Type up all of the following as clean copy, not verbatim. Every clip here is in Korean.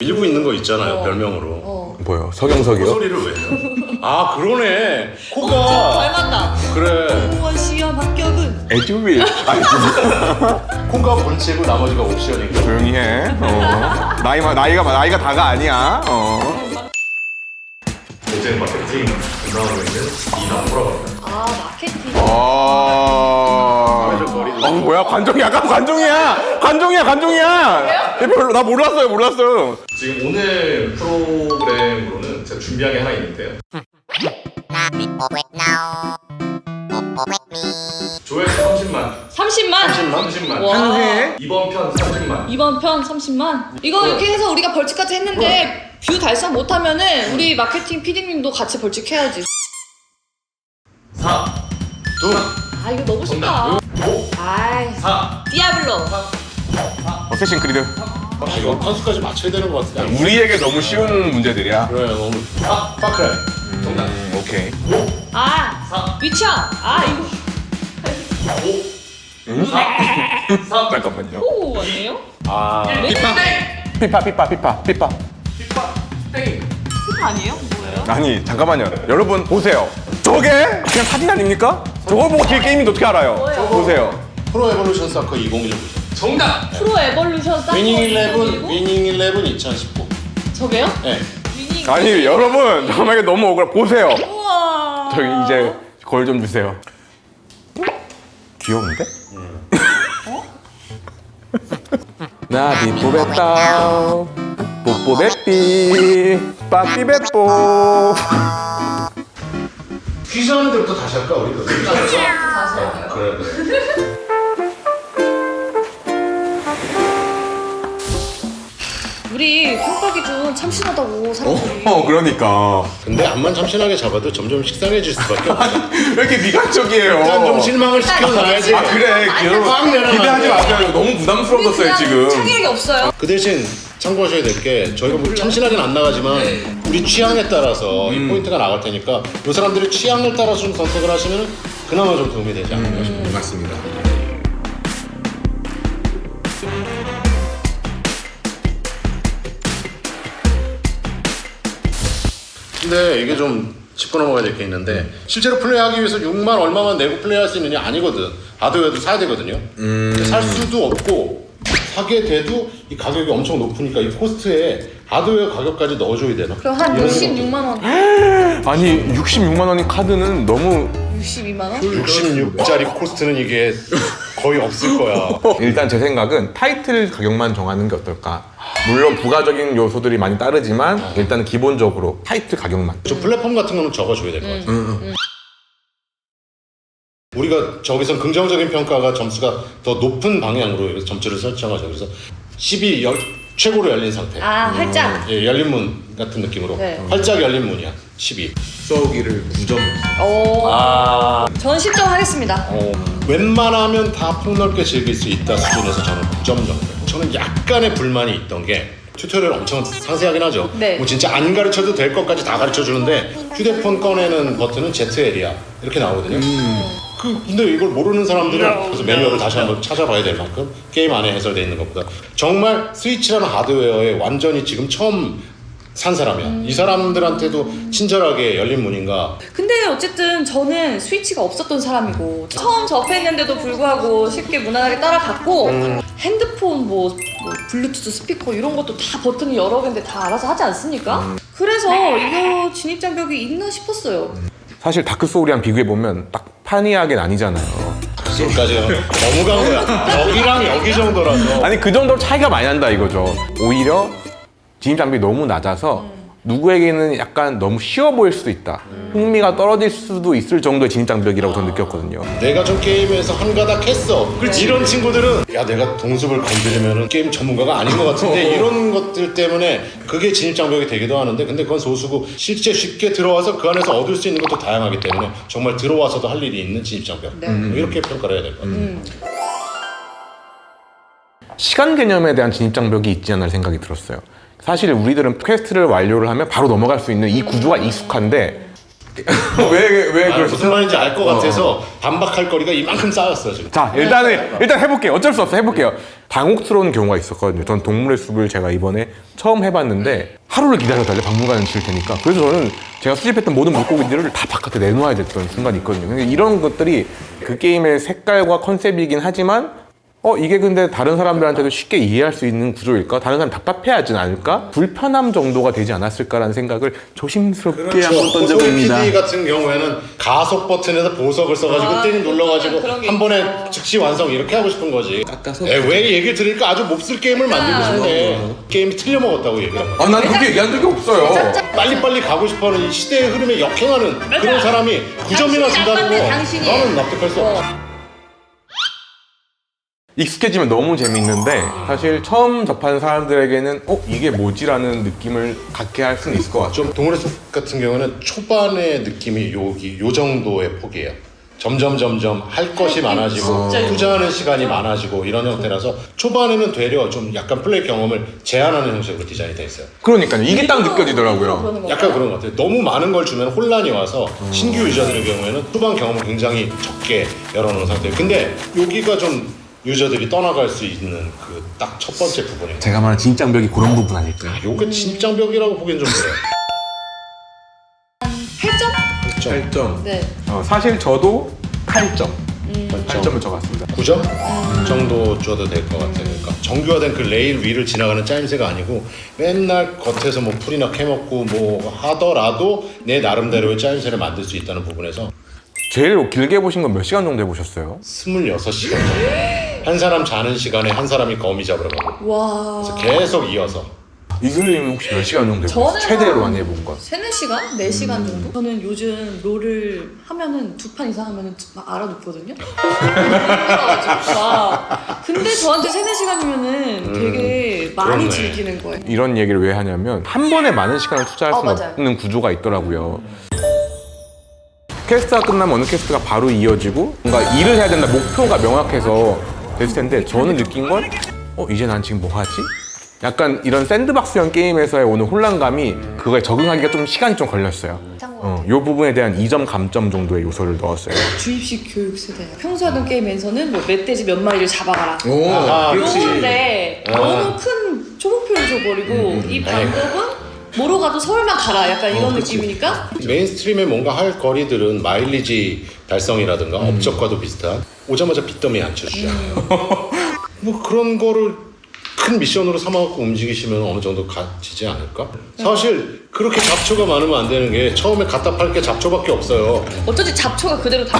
밀고 있는 거 있잖아요, 별명으로. 뭐요? 서경석이요? 소리를 왜 해요? 아, 그러네. 코가. 닮았다. 그래. 공무원 시험 합격은 에듀윌. 아니, 코가 본체고 나머지가 옵션이고. 조용히 해. 나이가 다가 아니야. 이제 마케팅 분담하고 있는 이남호라고 합니다. 아 마케팅. 뭐야? 약간 관종이야. 별로 나 몰랐어요. 지금 오늘 프로그램으로는 제가 준비한 게 하나 있는데요. 조회수 30만. 30만? 와. 한 해? 이번 편 30만. 이번 편 30만? 이거 이렇게 해서 우리가 벌칙까지 했는데 뷰 달성 못하면은 우리 마케팅 PD님도 같이 벌칙해야지. 4, 2, 아 이거 너무 쉽다. 5, 아이 4. 디아블로. 어쌔신 크리드. 이거 판수까지 맞춰야 되는 것 같은데. 우리에게 너무 쉬운 문제들이야. 그래, 너무. 파크라이. 정답. 오케이. 5, 아 4, 위쳐. 아 이거 5, 4, 3. 잠깐만요. 오 아니에요? 아. 피파. 피파 땡. 이거 아니에요? 뭐예요? 아니 잠깐만요. 여러분 보세요. 저게 그냥 사진 아닙니까? 저걸 보고 뒤에 게임인지 어떻게 알아요? 뭐예요? 보세요. 프로 에볼루션 서커 2019. 정답. 프로 에볼루션 사건 위닝 11 2019. 저게요? 네. 위닝. 아니 여러분 잠깐만 이게 너무 억울해. 보세요. 우와. 저기 이제 걸 좀 주세요. 귀여운데? 나비 뽀베따 뽀뽀베삐 빠삐베뽀. 퀴즈 하는 데부터 다시 할까 우리? 다시 할까요? 그래. 우리 평가 기준 참신하다고 사람들이. 그러니까 근데 암만 참신하게 잡아도 점점 식상해질 수밖에 없어. 왜 이렇게 미각적이에요? 일단 좀 실망을 시켜놔야지. 아 그래 확 내려놔. 기대하지 마세요. 너무 부담스러웠어요 그냥 지금. 창의력이 없어요. 그 대신 참고하셔야 될 게 저희가 뭐 참신하게는 안 나가지만 우리 취향에 따라서 이 포인트가 나갈 테니까 이 사람들의 취향을 따라서 좀 선택을 하시면 그나마 좀 도움이 되지 않을까 싶습니다. 맞습니다. 근데 이게 좀 짚고 넘어가야 될 게 있는데 실제로 플레이하기 위해서 6만 얼마만 내고 플레이할 수 있느냐 아니거든. 하드웨어도 사야 되거든요. 살 수도 없고 사게 돼도 이 가격이 엄청 높으니까 이 코스트에 하드웨어 가격까지 넣어줘야 되나? 그럼 한 이런 66만 원. 아니 66만 원인 카드는 너무 62만 원? 66짜리 코스트는 이게 거의 없을 거야. 일단 제 생각은 타이틀 가격만 정하는 게 어떨까. 물론 부가적인 요소들이 많이 따르지만 일단 기본적으로 타이틀 가격만. 저 플랫폼 같은 거는 적어줘야 될 것 같아. 우리가 저기선 긍정적인 평가가 점수가 더 높은 방향으로 점수를 설정하죠. 그래서 12 최고로 열린 상태. 아 활짝. 예, 열린 문 같은 느낌으로. 네. 활짝 열린 문이야. 12. 쏘기를 9점. 오. 아. 전 10점 하겠습니다. 웬만하면 다 폭넓게 즐길 수 있다 수준에서 저는 9점 정도. 저는 약간의 불만이 있던 게 튜토리얼 엄청 상세하긴 하죠. 네. 뭐 진짜 안 가르쳐도 될 것까지 다 가르쳐 주는데 휴대폰 꺼내는 버튼은 Z 에리아 이렇게 나오거든요. 근데 이걸 모르는 사람들은 그래서 매뉴얼을 다시 한번 찾아봐야 될 만큼 게임 안에 해설되어 있는 것보다 정말 스위치라는 하드웨어에 완전히 지금 처음 산 사람이야. 이 사람들한테도 친절하게 열린 문인가. 근데 어쨌든 저는 스위치가 없었던 사람이고 처음 접했는데도 불구하고 쉽게 무난하게 따라갔고 핸드폰 뭐 블루투스 스피커 이런 것도 다 버튼이 여러 개인데 다 알아서 하지 않습니까? 그래서 이거 진입장벽이 있나 싶었어요. 사실 다크 소울이랑 비교해 보면 딱 판이하게 아니잖아요. 지금까지 너무 간 거야. 여기랑 여기 정도라서. 아니 그 정도로 차이가 많이 난다 이거죠. 오히려 진입 장벽이 너무 낮아서 누구에게는 약간 너무 쉬워 보일 수도 있다. 흥미가 떨어질 수도 있을 정도의 진입 장벽이라고 저는 느꼈거든요. 내가 좀 게임에서 한가닥 했어. 이런 친구들은 야 내가 동숲을 건드리면 게임 전문가가 아닌 것 같은데 이런 것들 때문에 그게 진입장벽이 되기도 하는데 근데 그건 소수고 실제 쉽게 들어와서 그 안에서 얻을 수 있는 것도 다양하기 때문에 정말 들어와서도 할 일이 있는 진입장벽. 네. 이렇게 평가를 해야 될 것 같아요. 시간 개념에 대한 진입 장벽이 있지 않나 생각이 들었어요. 사실 우리들은 퀘스트를 완료를 하면 바로 넘어갈 수 있는 이 구조가 익숙한데 왜 무슨 그러시죠? 말인지 알 것 같아서 반박할 거리가 이만큼 쌓였어 지금. 자, 일단 해볼게요. 어쩔 수 없어 해볼게요. 당혹스러운 경우가 있었거든요. 전 동물의 숲을 제가 이번에 처음 해봤는데 하루를 기다려달래 박물관을 지을 테니까. 그래서 저는 제가 수집했던 모든 물고기들을 다 바깥에 내놓아야 됐던 순간이 있거든요. 근데 이런 것들이 그 게임의 색깔과 컨셉이긴 하지만 이게 근데 다른 사람들한테도 쉽게 이해할 수 있는 구조일까? 다른 사람 답답해하진 않을까? 불편함 정도가 되지 않았을까라는 생각을 조심스럽게 한번 던져봅니다. PD 같은 경우에는 가속 버튼에서 보석을 써가지고 띵 눌러가지고 그런 게 한 번에 있어. 즉시 완성 이렇게 하고 싶은 거지. 깎아서 왜 얘기를 들으니까 아주 몹쓸 게임을 만들고 싶네. 게임이 틀려먹었다고 얘기를 한 거야. 난 그렇게 얘기한 적이 없어요. 빨리빨리 가고 싶어하는 이 시대의 흐름에 역행하는 그런 사람이 9점이나 준다는 거 당신이. 나는 납득할 수 없어. 익숙해지면 너무 재밌는데 사실 처음 접하는 사람들에게는 이게 뭐지라는 느낌을 갖게 할 수는 있을 것 같아요. 좀 동물의 숲 같은 경우는 초반의 느낌이 요 정도의 폭이에요. 점점 할 것이 많아지고 진짜 투자하는 시간이 많아지고 이런 형태라서 초반에는 되려 좀 약간 플레이 경험을 제한하는 형식으로 디자인이 돼 있어요. 그러니까 이게 딱 느껴지더라고요. 그러는 거야. 약간 그런 것 같아요. 너무 많은 걸 주면 혼란이 와서 신규 유저들의 경우에는 초반 경험을 굉장히 적게 열어놓은 상태예요. 근데 여기가 좀 유저들이 떠나갈 수 있는 그 딱 첫 번째 부분이에요. 제가 말한 진짱벽이 그런 부분 아닐까요? 요게 진짱벽이라고 보기엔 좀 그래요. 8점? 8점. 네. 사실 저도 8점. 8점을 적었습니다. 9점 정도 줘도 될 것 같아요. 그러니까 정교화된 그 레일 위를 지나가는 짜임새가 아니고 맨날 겉에서 뭐 풀이나 캐먹고 뭐 하더라도 내 나름대로의 짜임새를 만들 수 있다는 부분에서 제일 길게 보신 건 몇 시간 정도 해보셨어요? 26시간 정도. 한 사람 자는 시간에 한 사람이 거미 잡으러 가고 와. 그래서 계속 이어서 이글님 혹시 몇 시간 정도 해보셨어요? 저는 최대로 많이 해본 건? 3-4시간? 4시간 정도? 저는 요즘 롤을 하면은 2판 이상 하면은 막 알아듣거든요? 근데 저한테 3-4시간이면은 되게 많이 그렇네. 즐기는 거예요. 이런 얘기를 왜 하냐면 한 번에 많은 시간을 투자할 수는 맞아요. 없는 구조가 있더라고요. 퀘스트가 끝나면 어느 퀘스트가 바로 이어지고 뭔가 일을 해야 된다 목표가 명확해서 됐을 텐데 저는 느낀 건 이제 난 지금 뭐 하지? 약간 이런 샌드박스형 게임에서의 오는 혼란감이 그거에 적응하기가 좀 시간이 좀 걸렸어요. 이 부분에 대한 2점 감점 정도의 요소를 넣었어요. 주입식 교육 세대예요. 평소 하던 게임에서는 뭐 멧돼지 몇 마리를 잡아가라. 오, 아, 그렇지. 요건데 너무 큰 초목표를 줘버리고 이 방법은 뭐로 가도 서울만 가라. 약간 이런 느낌이니까 메인스트림에 뭔가 할 거리들은 마일리지 달성이라든가 업적과도 비슷한 오자마자 빚더미 안 쳐주잖아요. 뭐 그런 거를 큰 미션으로 삼아갖고 움직이시면 어느 정도 가지지 않을까? 사실 그렇게 잡초가 많으면 안 되는 게 처음에 갖다 팔 게 잡초밖에 없어요. 어쩐지 잡초가 그대로 다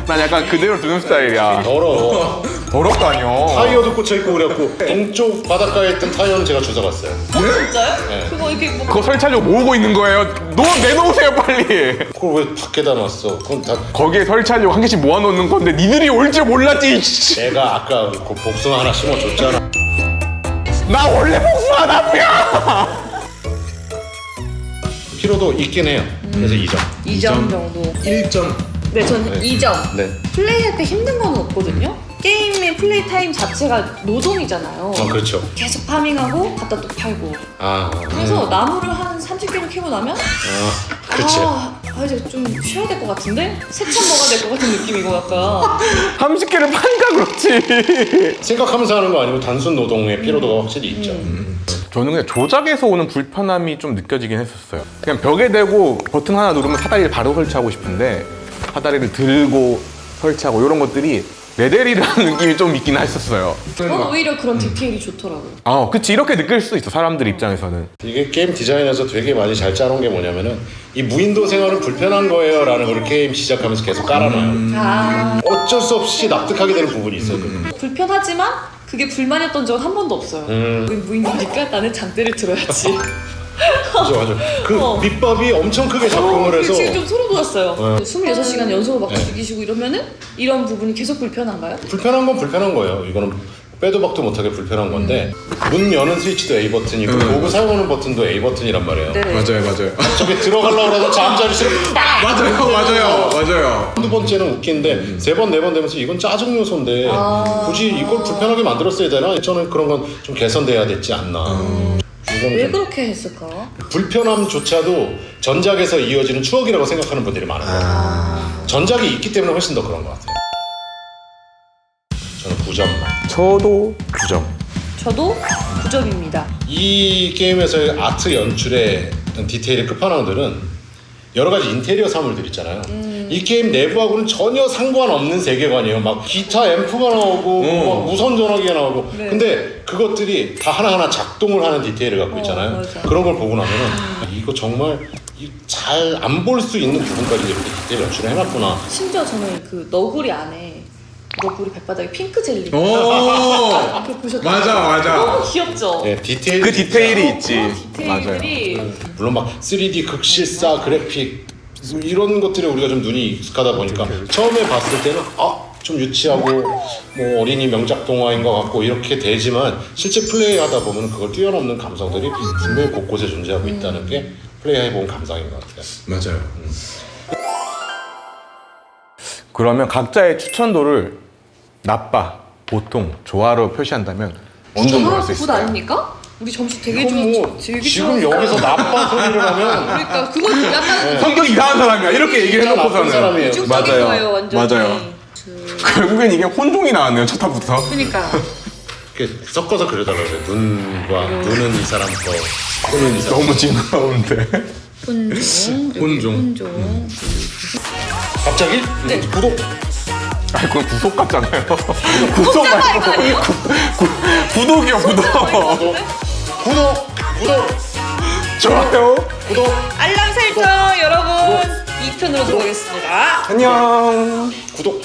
난 약간 그대로 두는 스타일이야. 더러워. 더럽다뇨. 타이어도 꽂혀있고 그래갖고 동쪽 바닷가에 있던 타이어는 제가 주워갔어요. 진짜요? 네. 그거 이렇게 뭐 그거 설치하려고 모으고 있는 거예요. 내놓으세요 빨리. 그걸 왜 밖에다 놨어? 그건 다 거기에 설치하려고 한 개씩 모아놓는 건데 니들이 올 줄 몰랐지. 이씨. 내가 아까 그 복숭아 하나 심어줬잖아. 나 원래 복숭아 나무야. 피로도 있긴 해요. 그래서 2점. 2점 정도. 1점. 네, 저는 네. 2점. 네. 플레이할 때 힘든 건 없거든요. 게임의 플레이 타임 자체가 노동이잖아요. 그렇죠. 계속 파밍하고 갖다 또 팔고. 그래서 나무를 한 30개를 캐고 나면 그렇지. 이제 좀 쉬어야 될 것 같은데? 세참 먹어야 될 것 같은 느낌이고 약간 30개를 파니까 그렇지. 생각하면서 하는 거 아니고 단순 노동의 피로도가 확실히 있죠. 저는 그냥 조작에서 오는 불편함이 좀 느껴지긴 했었어요. 그냥 벽에 대고 버튼 하나 누르면 사다리를 바로 설치하고 싶은데 사다리를 들고 설치하고 이런 것들이 레데리라는 느낌이 좀 있긴 했었어요. 저는 오히려 그런 디테일이 좋더라고요. 그치 이렇게 느낄 수도 있어 사람들 입장에서는. 이게 게임 디자인에서 되게 많이 잘 짜놓은 게 뭐냐면은 이 무인도 생활은 불편한 거예요 라는 걸 게임 시작하면서 계속 깔아놔요. 어쩔 수 없이 납득하게 되는 부분이 있어요. 불편하지만 그게 불만이었던 적은 한 번도 없어요. 우린 무인도니까 나는 장대를 들어야지. 맞아. 그 밑밥이 엄청 크게 작동을 해서 지금 좀 소름 돋았어요. 26시간 연속으로 막 죽이시고 이러면은 이런 부분이 계속 불편한가요? 불편한 건 불편한 거예요. 이거는 빼도 박도 못하게 불편한 건데 문 여는 스위치도 A 버튼이고 도구 사용하는 버튼도 A 버튼이란 말이에요. 네네. 맞아요. 저기 들어가려고 해서 잠자리 싫어 맞아요. 한두 번째는 웃긴데 세 번, 네 번 되면서 이건 짜증 요소인데 굳이 이걸 불편하게 만들었어야 되나? 저는 그런 건 좀 개선돼야 됐지 않나. 이거는 왜 좀 그렇게 했을까? 불편함조차도 전작에서 이어지는 추억이라고 생각하는 분들이 많은 거예요. 전작이 있기 때문에 훨씬 더 그런 것 같아요. 저는 9점만. 저도 9점. 저도 9점입니다. 이 게임에서의 아트 연출의 어떤 디테일의 끝판왕들은 여러 가지 인테리어 사물들 있잖아요. 이 게임 내부하고는 전혀 상관없는 세계관이에요. 막 기타 앰프가 나오고 막 무선 전화기가 나오고 네. 근데 그것들이 다 하나하나 작동을 하는 디테일을 갖고 있잖아요. 맞아. 그런 걸 보고 나면은 이거 정말 잘 안 볼 수 있는 부분까지 이렇게 디테일 연출을 해놨구나. 심지어 저는 그 너구리 안에 너구리 발바닥에 핑크 젤리. 오, 그거 보셨죠? 맞아. 너무 귀엽죠? 네, 디테일 그 디테일이 있지. 그런 디테일들이 물론 막 3D 극실사 그래픽 뭐 이런 것들에 우리가 좀 눈이 익숙하다 보니까 처음에 봤을 때는 좀 유치하고 뭐 어린이 명작 동화인 것 같고 이렇게 되지만 실제 플레이하다 보면 그걸 뛰어넘는 감성들이 분명히 곳곳에 존재하고 있다는 게 플레이해본 감상인 것 같아요. 맞아요. 그러면 각자의 추천도를 나빠, 보통, 좋아로 표시한다면 어느 정도 할 수 굿 있을까요? 아닙니까? 우리 점수 되게 그럼 뭐 되게 지금 좋아하니까. 여기서 나빠 소리를 하면 그러니까 그것도 약간 성격이 이상한 사람이야. 이렇게 얘기를 진짜 나쁜 해놓고서는. 사람이에요. 이중적인 맞아요. 거예요, 완전. 맞아요. 결국엔 이게 혼종이 나왔네요, 첫 타부터. 그러니까 이렇게 섞어서 그려달라고 해요. 눈은 이 사람 거, 코는 이 사람 너무 징그러운데. 혼종. 갑자기? 네. 구독! 아니, 그건 구속 같잖아요. 구속 말고. 구독이요, 구독. 구독! 좋아요. 구독! 알람 설정 여러분 2편으로 들어가겠습니다. 안녕. 구독!